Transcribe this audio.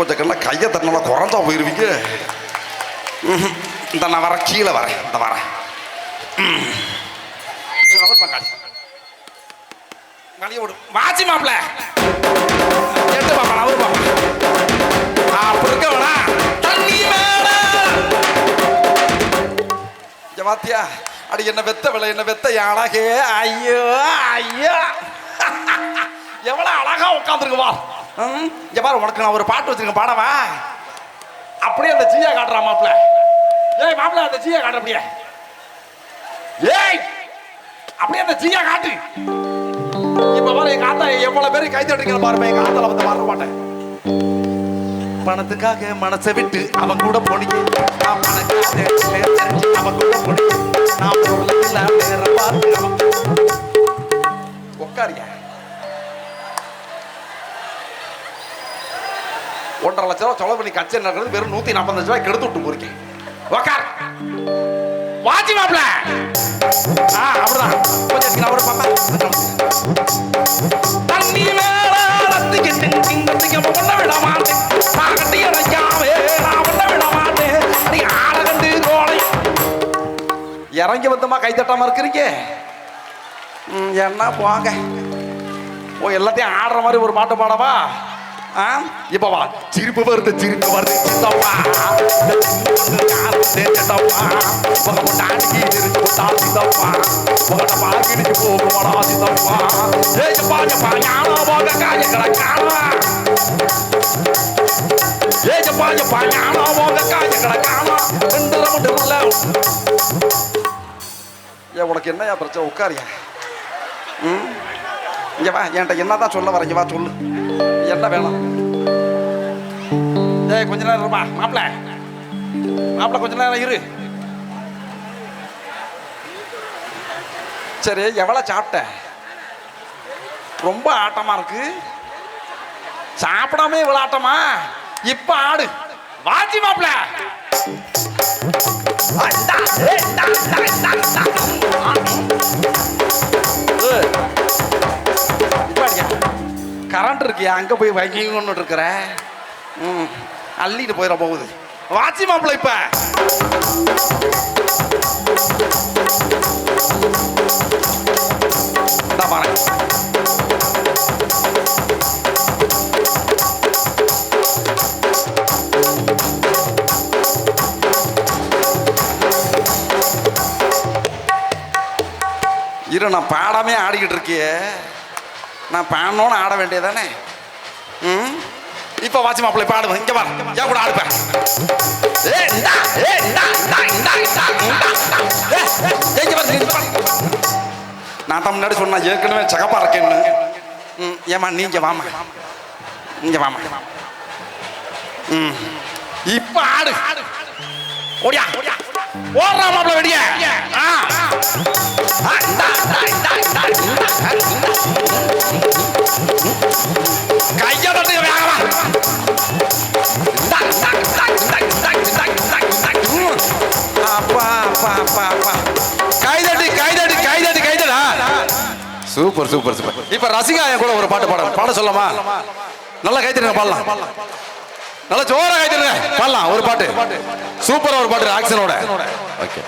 கொஞ்சம் கண்ணா கையை தட்டினா குறைஞ்சா போயிருவீங்க. இந்த நான் வரேன், கீழே வரேன், இந்த வரேன். வாச்சி மாப்பிள்ள எட்டு பாப்பா அவரு பாப்பா அப்படி இருக்க வேணா தண்ணி மேல பாத்தியா அடி என்ன வெத்த விலை என்ன வெத்த அழகே. ஐயோ ஐயோ எவ்வளவு அழகா உட்காந்துருக்குவா. இங்க பாரு உனக்கு நான் ஒரு பாட்டு வச்சிருக்கேன் பாடவா. அப்படியே அந்த ஜியா காட்டுறா மாப்பிள்ள. ஏய் மாப்பிள்ள அந்த ஜியா காட்டுற அப்படியே. ஏய் அப்படியே அந்த ஜியா காட்டு. இப்ப பாரு எங்க ஆத்தா எவ்வளவு பேரு கை தட்டுறீங்க பாருங்க. எங்க ஆத்தால வந்து வர மாட்டேன். பணத்துக்காக மனசை விட்டு அவன் கூட போனீங்க. நான் பணக்காக அவன் கூட போனீங்க. நான் பொருளுக்கு நேர பார்த்து அவன் உட்காரியா. 1.5 லட்சம் ரூபாய் செலவு பண்ணி கச்சேரி நடக்கிறது வெறும் 145 ரூபாய் கெடுத்து விட்டு போறீங்க. உட்கார் வாச்சி மாப்பிள்ள. அப்படிதான் கொஞ்சம் அவரு பாப்பா தண்ணி மேல ஒண்ண விட மாட்டேன். இறங்கி வந்தமா கை தட்டாம இருக்கிறீங்க. என்ன போங்க ஓ எல்லாத்தையும் ஆடுற மாதிரி ஒரு பாட்டு பாடவா. இப்ப வா சிரிப்பு வருது சிரிப்பு வருது சித்தப்பா சித்தப்பா உங்க பொண்டாட்டிக்கு இருந்து சித்தப்பா உங்கள்கிட்ட பாக்கிட்டு போகுமாடா சித்தப்பா. ஏப்பா எப்பா ஞானம் போக காயங்களை காணா. ஏப்பா எப்பா ஞானம் போக காயங்களை காணா. 2 ரவுண்டு உள்ள உனக்கு என்னையா பிரச்சனை உட்காரியா. இங்க வா என்கிட்ட என்னதான் சொல்ல வர. இங்க வா சொல்லு என்ன வேணும். ஏய் கொஞ்ச நேரம் இருப்பா மாப்பிள்ள. மாப்பிள்ள கொஞ்ச நேரம் இரு. சரி எவ்வளவு சாப்பிட்ட? ரொம்ப ஆட்டமா இருக்கு. சாப்பிடாம இவ்வளவு ஆட்டமா? இப்ப ஆடு வாச்சி மாப்பிள்ள. கரண்ட் இருக்கியா அங்க போய் வைக்கிங்கன்னு இருக்கிற. அள்ளிட்டு போயிட போகுது வாச்சி மாப்பிள்ள. இப்ப பாரு இரு நான் பாடாமே ஆடிக்கிட்டு இருக்கிய. நான் பாடணும்னு ஆட வேண்டியதானே. இப்ப வாட்சி மாப்பிள்ளை பாடுவேன். இங்க வா ஏன் கூட ஆடுப்பேன். நான் தான் முன்னாடி சொன்னா ஏற்கனவே சகப்பா இருக்கேன்னு. ஏமா நீங்க வாமா இங்க வாமா. இப்ப ஆடு ஓடியா ஓடுறா மாப்பிள்ள வெடிய. கைய தட்டுங்க வேகமா. அப்பா அப்பா அப்பா அப்பா கைதட்டி கைதட்டி கைதட்டி கைதடா. Super super super. இப்ப ரசிகா என் கூட ஒரு பாட்டு பாட சொல்லமா? நல்லா கைதட்டுங்க பாடலாம். நல்லா ஜோரா கைதட்டுங்க பாடலாம் ஒரு பாட்டு. சூப்பரா ஒரு பாட்டு ஆக்ஷனோட. ஓகே